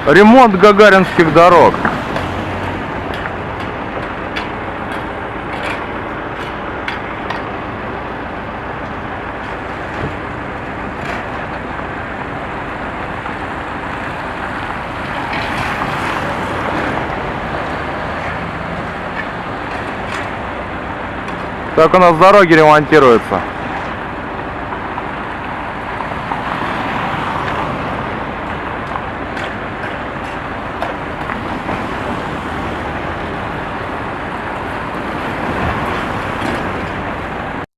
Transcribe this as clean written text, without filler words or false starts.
Ремонт гагаринских дорог. Так у нас дороги ремонтируются.